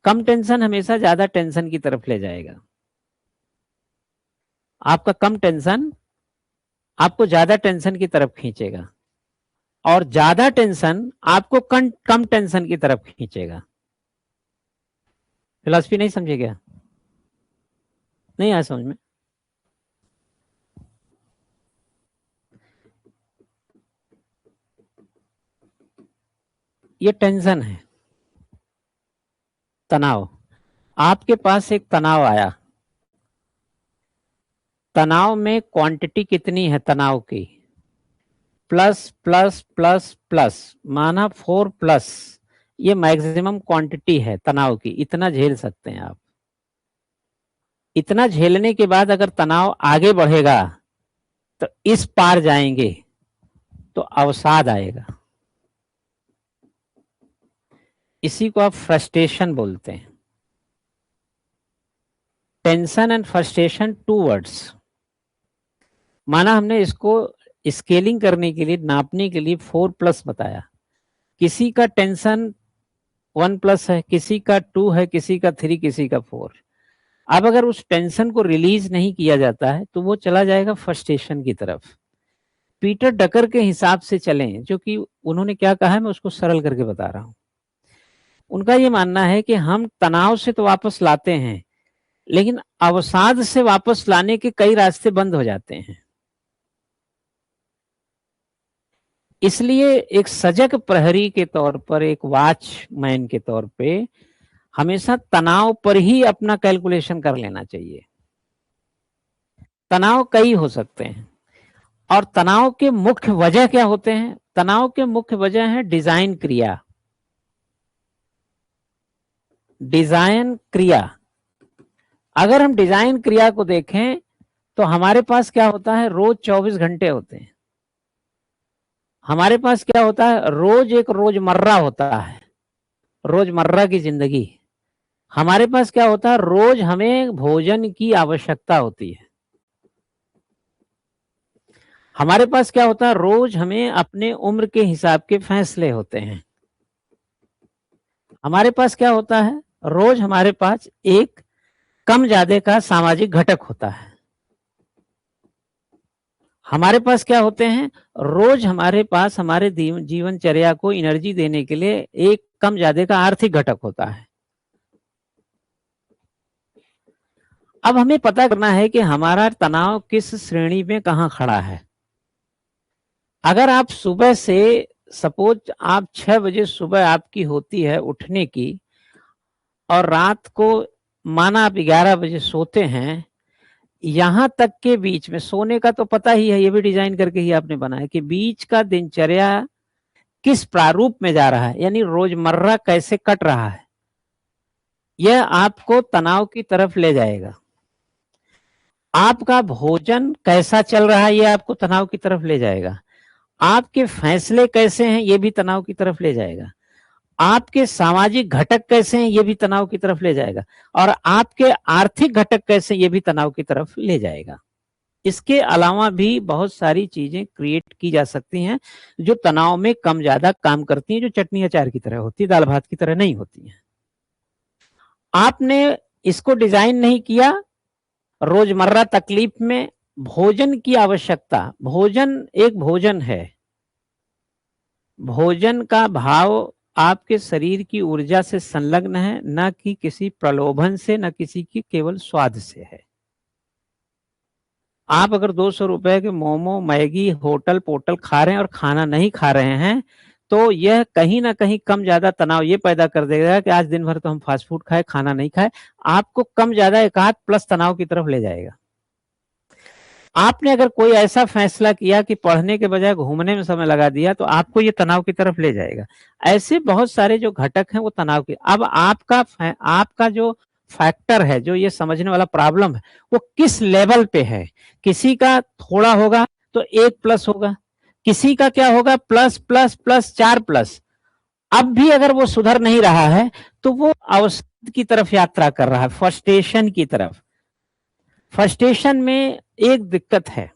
कम tension हमेशा ज्यादा tension की तरफ ले जाएगा। आपका कम टेंशन आपको ज्यादा टेंशन की तरफ खींचेगा, और ज्यादा टेंशन आपको कम टेंशन की तरफ खींचेगा। फिलॉसफी नहीं समझे क्या? नहीं आया समझ में? ये टेंशन है, तनाव। आपके पास एक तनाव आया, तनाव में क्वांटिटी कितनी है तनाव की? प्लस प्लस प्लस प्लस, माना 4+। ये मैक्सिमम क्वांटिटी है तनाव की, इतना झेल सकते हैं आप। इतना झेलने के बाद अगर तनाव आगे बढ़ेगा तो इस पार जाएंगे तो अवसाद आएगा। इसी को आप फ्रस्ट्रेशन बोलते हैं। Tension and frustration 2 words. माना हमने इसको स्केलिंग करने के लिए, नापने के लिए 4+ बताया। किसी का टेंशन 1+ है, किसी का 2 है, किसी का 3, किसी का 4। अब अगर उस टेंशन को रिलीज नहीं किया जाता है तो वो चला जाएगा फ्रस्ट्रेशन की तरफ। पीटर डकर के हिसाब से चलें, जो कि उन्होंने क्या कहा है मैं उसको सरल करके बता रहा हूं। उनका ये मानना है कि हम तनाव से तो वापस लाते हैं, लेकिन अवसाद से वापस लाने के कई रास्ते बंद हो जाते हैं। इसलिए एक सजग प्रहरी के तौर पर, एक वॉचमैन के तौर पे हमेशा तनाव पर ही अपना कैलकुलेशन कर लेना चाहिए। तनाव कई हो सकते हैं, और तनाव के मुख्य वजह क्या होते हैं? तनाव के मुख्य वजह है डिजाइन क्रिया। डिजाइन क्रिया, अगर हम डिजाइन क्रिया को देखें तो हमारे पास क्या होता है? रोज 24 घंटे होते हैं। हमारे पास क्या होता है? रोज एक रोजमर्रा होता है, रोजमर्रा की जिंदगी। हमारे पास क्या होता है? रोज हमें भोजन की आवश्यकता होती है। हमारे पास क्या होता है? रोज हमें अपने उम्र के हिसाब के फैसले होते हैं। हमारे पास क्या होता है? रोज हमारे पास एक कम ज्यादा का सामाजिक घटक होता है। हमारे पास क्या होते हैं? रोज हमारे पास हमारे जीवनचर्या को एनर्जी देने के लिए एक कम ज्यादा का आर्थिक घटक होता है। अब हमें पता करना है कि हमारा तनाव किस श्रेणी में कहां खड़ा है। अगर आप सुबह से, सपोज आप 6 बजे सुबह आपकी होती है उठने की, और रात को माना आप 11 बजे सोते हैं, यहां तक के बीच में सोने का तो पता ही है, ये भी डिजाइन करके ही आपने बनाया कि बीच का दिनचर्या किस प्रारूप में जा रहा है, यानी रोजमर्रा कैसे कट रहा है, यह आपको तनाव की तरफ ले जाएगा। आपका भोजन कैसा चल रहा है, यह आपको तनाव की तरफ ले जाएगा। आपके फैसले कैसे हैं, यह भी तनाव की तरफ ले जाएगा। आपके सामाजिक घटक कैसे हैं, ये भी तनाव की तरफ ले जाएगा। और आपके आर्थिक घटक कैसे, ये भी तनाव की तरफ ले जाएगा। इसके अलावा भी बहुत सारी चीजें क्रिएट की जा सकती हैं जो तनाव में कम ज्यादा काम करती हैं, जो चटनी अचार की तरह होती है, दाल भात की तरह नहीं होती हैं। आपने इसको डिजाइन नहीं किया। रोजमर्रा तकलीफ में भोजन की आवश्यकता, भोजन एक भोजन है, भोजन का भाव आपके शरीर की ऊर्जा से संलग्न है, न कि किसी प्रलोभन से, न किसी की केवल स्वाद से है। आप अगर 200 रुपए के मोमो, मैगी, होटल पोटल खा रहे हैं और खाना नहीं खा रहे हैं, तो यह कहीं ना कहीं कम ज्यादा तनाव ये पैदा कर देगा कि आज दिन भर तो हम फास्ट फूड खाए, खाना नहीं खाए। आपको कम ज्यादा एक आध प्लस तनाव की तरफ ले जाएगा। आपने अगर कोई ऐसा फैसला किया कि पढ़ने के बजाय घूमने में समय लगा दिया, तो आपको ये तनाव की तरफ ले जाएगा। ऐसे बहुत सारे जो घटक हैं वो तनाव के। अब आपका जो फैक्टर है, जो ये समझने वाला प्रॉब्लम है, वो किस लेवल पे है। किसी का थोड़ा होगा तो 1+ होगा, किसी का क्या होगा प्लस प्लस प्लस 4+। अब भी अगर वो सुधर नहीं रहा है तो वो अवसाद की तरफ यात्रा कर रहा है, फ्रस्ट्रेशन की तरफ। फ्रस्ट्रेशन में एक दिक्कत है,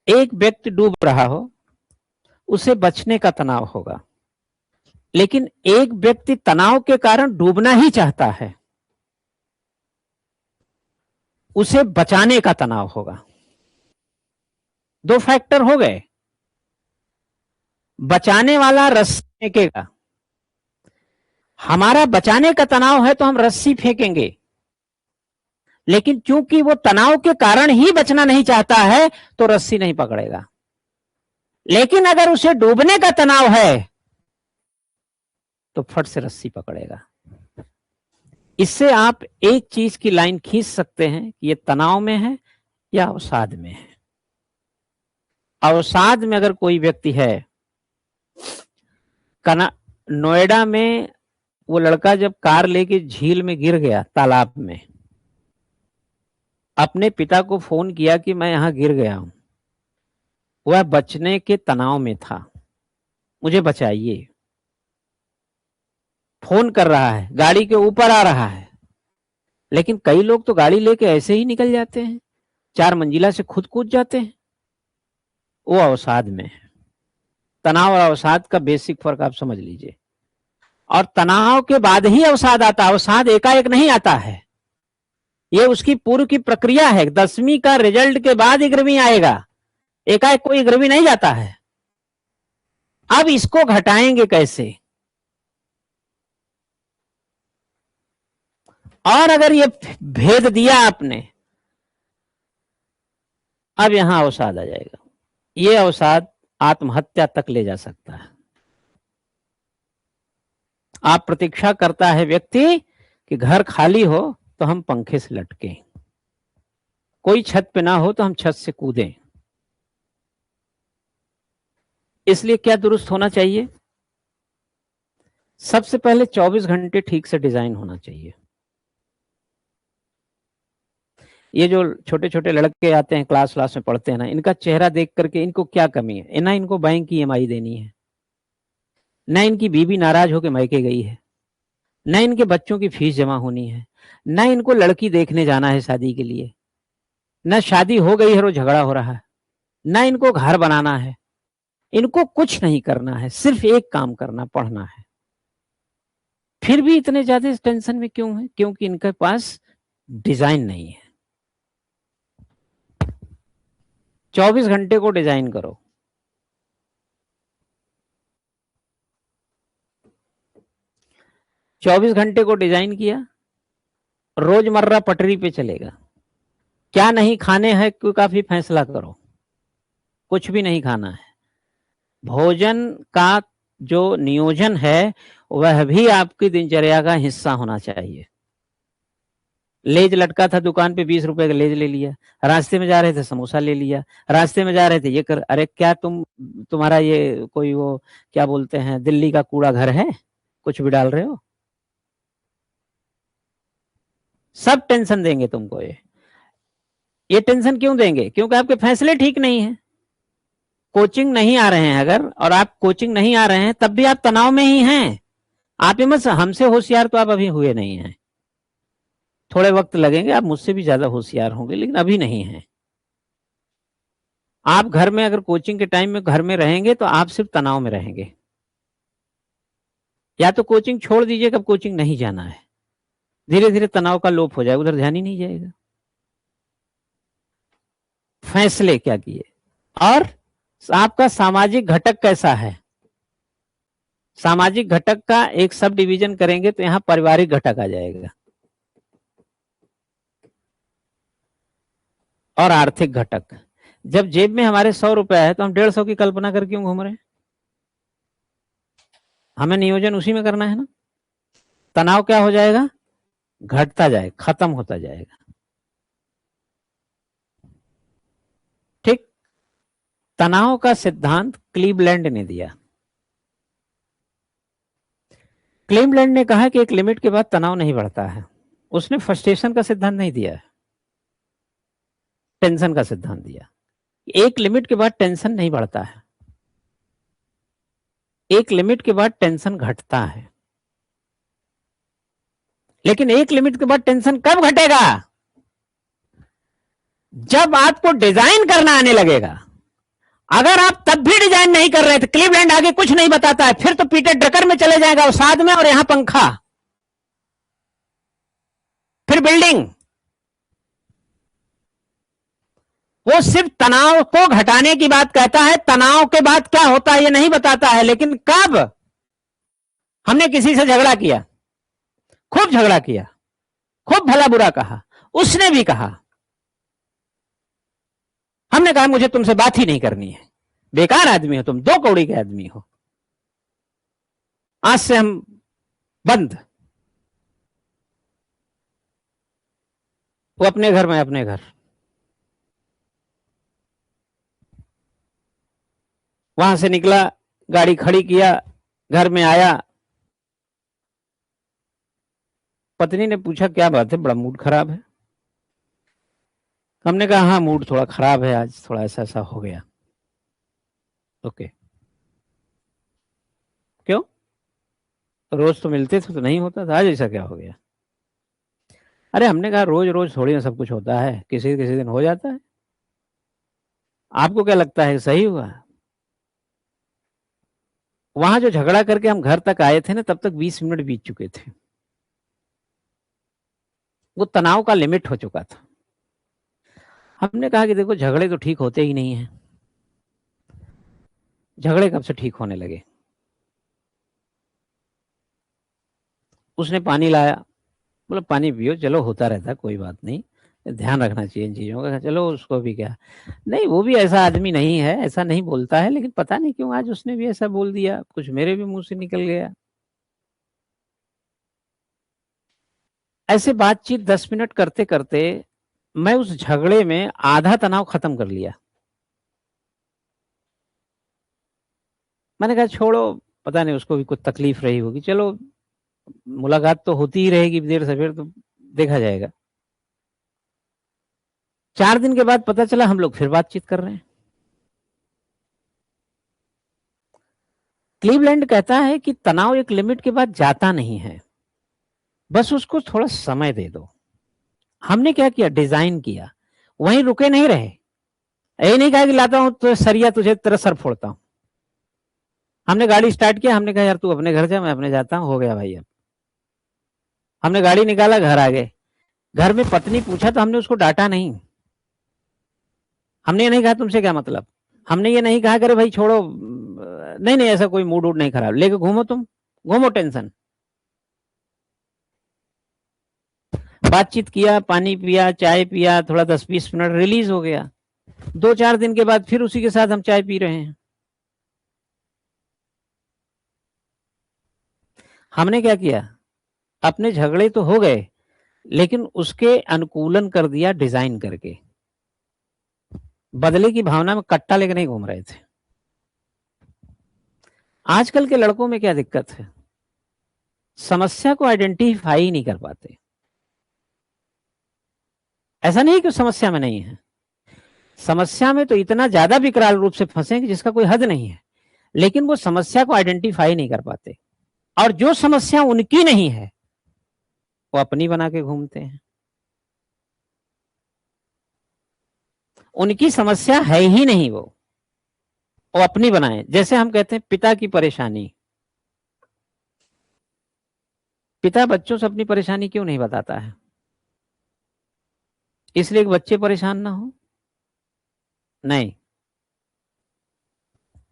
एक व्यक्ति डूब रहा हो, उसे बचने का तनाव होगा। लेकिन एक व्यक्ति तनाव के कारण डूबना ही चाहता है, उसे बचाने का तनाव होगा। दो फैक्टर हो गए। बचाने वाला रस्सी फेंकेगा, हमारा बचाने का तनाव है तो हम रस्सी फेंकेंगे, लेकिन चूंकि वो तनाव के कारण ही बचना नहीं चाहता है तो रस्सी नहीं पकड़ेगा। लेकिन अगर उसे डूबने का तनाव है तो फट से रस्सी पकड़ेगा। इससे आप एक चीज की लाइन खींच सकते हैं कि ये तनाव में है या अवसाद में है। अवसाद में अगर कोई व्यक्ति है, नोएडा में वो लड़का जब कार लेके झील में गिर गया, तालाब में, अपने पिता को फोन किया कि मैं यहां गिर गया हूं। वह बचने के तनाव में था, मुझे बचाइए। फोन कर रहा है, गाड़ी के ऊपर आ रहा है, लेकिन कई लोग तो गाड़ी लेके ऐसे ही निकल जाते हैं, 4 मंजिला से खुद कूद जाते हैं। वो अवसाद में है। तनाव और अवसाद का बेसिक फर्क आप समझ लीजिए। और तनाव के बाद ही अवसाद आता है, अवसाद एकाएक नहीं आता है, ये उसकी पूर्व की प्रक्रिया है। 10वीं का रिजल्ट के बाद 11वीं आएगा, एकाएक कोई 11वीं नहीं जाता है। अब इसको घटाएंगे कैसे? और अगर ये भेद दिया आपने, अब यहां अवसाद आ जाएगा। ये अवसाद आत्महत्या तक ले जा सकता है। आप प्रतीक्षा करता है व्यक्ति कि घर खाली हो तो हम पंखे से लटके, कोई छत पे ना हो तो हम छत से कूदें। इसलिए क्या दुरुस्त होना चाहिए? सबसे पहले 24 घंटे ठीक से डिजाइन होना चाहिए। ये जो छोटे छोटे लड़के आते हैं, क्लास में पढ़ते हैं ना, इनका चेहरा देख करके इनको क्या कमी है? ना इनको बैंक की ईएमआई देनी है, न इनकी बीवी नाराज होकर मैके गई है, न इनके बच्चों की फीस जमा होनी है, न इनको लड़की देखने जाना है शादी के लिए, न शादी हो गई है रोज झगड़ा हो रहा है, न इनको घर बनाना है। इनको कुछ नहीं करना है, सिर्फ एक काम करना, पढ़ना है। फिर भी इतने ज्यादा टेंशन में क्यों है? क्योंकि इनके पास डिजाइन नहीं है। 24 घंटे को डिजाइन करो। चौबीस घंटे को डिजाइन किया, रोजमर्रा पटरी पे चलेगा। क्या नहीं खाने हैं कोई काफी फैसला करो, कुछ भी नहीं खाना है। भोजन का जो नियोजन है वह भी आपकी दिनचर्या का हिस्सा होना चाहिए। लेज लटका था दुकान पे, 20 रुपए का लेज ले लिया, रास्ते में जा रहे थे समोसा ले लिया, रास्ते में जा रहे थे ये कर, अरे क्या तुम्हारा ये कोई वो क्या बोलते हैं दिल्ली का कूड़ा घर है, कुछ भी डाल रहे हो? सब टेंशन देंगे तुमको। ये टेंशन क्यों देंगे? क्योंकि आपके फैसले ठीक नहीं है। कोचिंग नहीं आ रहे हैं अगर, और आप कोचिंग नहीं आ रहे हैं तब भी आप तनाव में ही हैं। आप ये मत, हमसे होशियार तो आप अभी हुए नहीं हैं, थोड़े वक्त लगेंगे, आप मुझसे भी ज्यादा होशियार होंगे, लेकिन अभी नहीं हैं। आप घर में अगर कोचिंग के टाइम में घर में रहेंगे तो आप सिर्फ तनाव में रहेंगे। या तो कोचिंग छोड़ दीजिए, कब कोचिंग नहीं जाना है, धीरे धीरे तनाव का लोप हो जाएगा, उधर ध्यान ही नहीं जाएगा। फैसले क्या किए? और आपका सामाजिक घटक कैसा है? सामाजिक घटक का एक सब डिवीजन करेंगे तो यहां पारिवारिक घटक आ जाएगा, और आर्थिक घटक। जब जेब में हमारे 100 रुपए है तो हम 150 की कल्पना कर क्यों घूम रहे हैं? हमें नियोजन उसी में करना है ना। तनाव क्या हो जाएगा? घटता जाएगा, खत्म होता जाएगा। ठीक। तनाव का सिद्धांत क्लीवलैंड ने दिया। क्लीवलैंड ने कहा कि एक लिमिट के बाद तनाव नहीं बढ़ता है। उसने फ्रस्ट्रेशन का सिद्धांत नहीं दिया, टेंशन का सिद्धांत दिया। एक लिमिट के बाद टेंशन नहीं बढ़ता है, एक लिमिट के बाद टेंशन घटता है। लेकिन एक लिमिट के बाद टेंशन कब घटेगा? जब आपको डिजाइन करना आने लगेगा। अगर आप तब भी डिजाइन नहीं कर रहे थे, क्लीवलैंड आगे कुछ नहीं बताता है, फिर तो पीटर ड्रकर में चले जाएगा और साथ में, और यहां पंखा, फिर बिल्डिंग। वो सिर्फ तनाव को घटाने की बात कहता है, तनाव के बाद क्या होता है ये नहीं बताता है। लेकिन कब हमने किसी से झगड़ा किया, खूब झगड़ा किया, खूब भला बुरा कहा, उसने भी कहा, हमने कहा मुझे तुमसे बात ही नहीं करनी है, बेकार आदमी हो तुम, 2 कौड़ी के आदमी हो, आज से हम बंद। वो अपने घर में अपने घर, वहां से निकला, गाड़ी खड़ी किया, घर में आया, पत्नी ने पूछा क्या बात है, बड़ा मूड खराब है। हमने कहा हाँ मूड थोड़ा खराब है आज, थोड़ा ऐसा ऐसा हो गया। ओके, क्यों, रोज तो मिलते थे तो नहीं होता था, आज ऐसा क्या हो गया। अरे हमने कहा रोज रोज थोड़ी ना सब कुछ होता है, किसी किसी दिन हो जाता है, आपको क्या लगता है सही हुआ। वहां जो झगड़ा करके हम घर तक आए थे ना, तब तक 20 मिनट बीत चुके थे, वो तनाव का लिमिट हो चुका था। हमने कहा कि देखो झगड़े तो ठीक होते ही नहीं है, झगड़े कब से ठीक होने लगे। उसने पानी लाया, बोला पानी पियो, चलो होता रहता कोई बात नहीं, ध्यान रखना चाहिए इन चीजों का, चलो उसको भी क्या, नहीं वो भी ऐसा आदमी नहीं है, ऐसा नहीं बोलता है, लेकिन पता नहीं क्यों आज उसने भी ऐसा बोल दिया, कुछ मेरे भी मुंह से निकल गया। ऐसे बातचीत 10 मिनट करते करते मैं उस झगड़े में आधा तनाव खत्म कर लिया। मैंने कहा छोड़ो, पता नहीं उसको भी कुछ तकलीफ रही होगी, चलो मुलाकात तो होती ही रहेगी देर से, फिर तो देखा जाएगा। 4 दिन के बाद पता चला हम लोग फिर बातचीत कर रहे हैं। क्लीवलैंड कहता है कि तनाव एक लिमिट के बाद जाता नहीं है, बस उसको थोड़ा समय दे दो। हमने क्या किया, डिजाइन किया, वहीं रुके नहीं रहे। यही नहीं कहा कि लाता हूं तो सरिया तुझे तेरा सर फोड़ता हूं। हमने गाड़ी स्टार्ट किया, हमने कहा यार तू अपने घर जा, मैं अपने जाता हूं, हो गया भाई। अब हमने गाड़ी निकाला, घर आ गए। घर में पत्नी पूछा तो हमने उसको डांटा नहीं। हमने ये नहीं कहा तुमसे क्या मतलब, हमने ये नहीं कहा करे भाई छोड़ो, नहीं नहीं ऐसा कोई मूड वूड नहीं खराब, लेके घूमो, तुम घूमो टेंशन। बातचीत किया, पानी पिया, चाय पिया, थोड़ा 10-20 मिनट रिलीज हो गया। 2-4 दिन के बाद फिर उसी के साथ हम चाय पी रहे हैं। हमने क्या किया, अपने झगड़े तो हो गए, लेकिन उसके अनुकूलन कर दिया डिजाइन करके। बदले की भावना में कट्टा लेके नहीं घूम रहे थे। आजकल के लड़कों में क्या दिक्कत है, समस्या को आइडेंटिफाई नहीं कर पाते। ऐसा नहीं कि समस्या में नहीं है, समस्या में तो इतना ज्यादा विकराल रूप से फंसे कि जिसका कोई हद नहीं है, लेकिन वो समस्या को आइडेंटिफाई नहीं कर पाते, और जो समस्या उनकी नहीं है वो अपनी बना के घूमते हैं। उनकी समस्या है ही नहीं, वो अपनी बनाए। जैसे हम कहते हैं पिता की परेशानी, पिता बच्चों से अपनी परेशानी क्यों नहीं बताता है, इसलिए कि बच्चे परेशान ना हो, नहीं,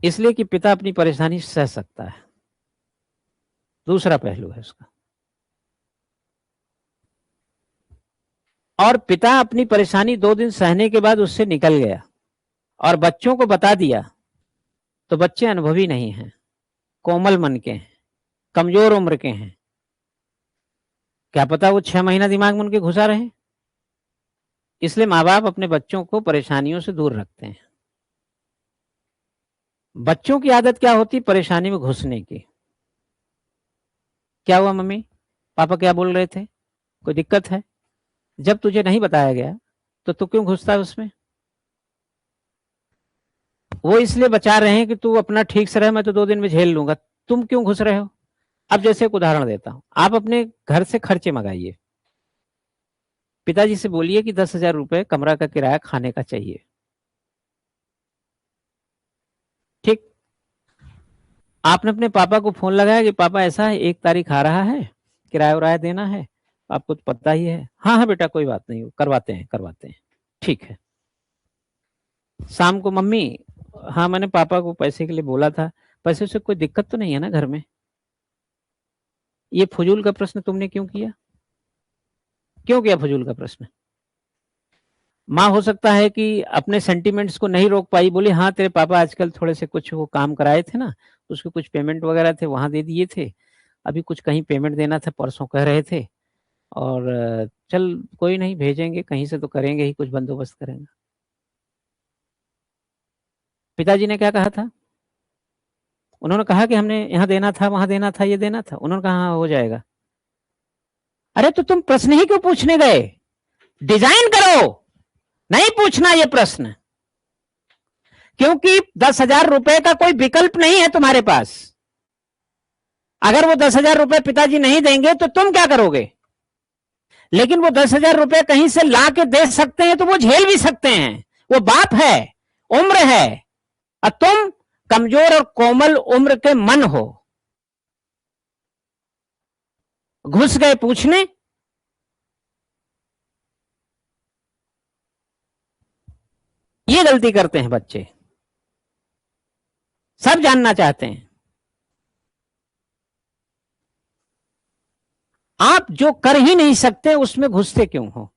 इसलिए कि पिता अपनी परेशानी सह सकता है। दूसरा पहलू है उसका। और पिता अपनी परेशानी 2 दिन सहने के बाद उससे निकल गया और बच्चों को बता दिया, तो बच्चे अनुभवी नहीं हैं, कोमल मन के हैं, कमजोर उम्र के हैं, क्या पता वो 6 महीना दिमाग में उनके घुसा रहे। इसलिए माँ बाप अपने बच्चों को परेशानियों से दूर रखते हैं। बच्चों की आदत क्या होती, परेशानी में घुसने की। क्या हुआ मम्मी, पापा क्या बोल रहे थे, कोई दिक्कत है, जब तुझे नहीं बताया गया तो तू क्यों घुसता है उसमें। वो इसलिए बचा रहे हैं कि तू अपना ठीक से रहे, मैं तो 2 दिन में झेल लूंगा, तुम क्यों घुस रहे हो। अब जैसे एक उदाहरण देता हूं, आप अपने घर से खर्चे मंगाइए, पिताजी से बोलिए कि 10,000 रुपए कमरा का किराया खाने का चाहिए। आपने अपने पापा को फोन लगाया कि पापा ऐसा है, 1 तारीख आ रहा है, किराया उराया देना है, आपको तो पता ही है। हाँ हाँ बेटा कोई बात नहीं, करवाते हैं करवाते हैं, ठीक है। शाम को मम्मी, हाँ मैंने पापा को पैसे के लिए बोला था, पैसे से कोई दिक्कत तो नहीं है ना घर में? ये फजूल का प्रश्न तुमने क्यों किया? क्यों किया फजूल का प्रश्न? माँ हो सकता है कि अपने सेंटिमेंट्स को नहीं रोक पाई, बोली हाँ तेरे पापा आजकल थोड़े से कुछ वो काम कराए थे ना, उसके कुछ पेमेंट वगैरह थे वहां दे दिए थे, अभी कुछ कहीं पेमेंट देना था परसों कह रहे थे, और चल कोई नहीं भेजेंगे कहीं से तो करेंगे ही, कुछ बंदोबस्त करेंगे। पिताजी ने क्या कहा था? उन्होंने कहा कि हमने यहाँ देना था वहां देना था ये देना था? उन्होंने कहा हाँ हो जाएगा। अरे तो तुम प्रश्न ही क्यों पूछने गए? डिजाइन करो, नहीं पूछना ये प्रश्न, क्योंकि 10,000 रुपए का कोई विकल्प नहीं है तुम्हारे पास। अगर वो 10,000 रुपए पिताजी नहीं देंगे तो तुम क्या करोगे? लेकिन वो 10,000 रुपए कहीं से ला के दे सकते हैं तो वो झेल भी सकते हैं, वो बाप है, उम्र है, और तुम कमजोर और कोमल उम्र के मन हो, घुस गए पूछने। ये गलती करते हैं बच्चे, सब जानना चाहते हैं। आप जो कर ही नहीं सकते उसमें घुसते क्यों हो?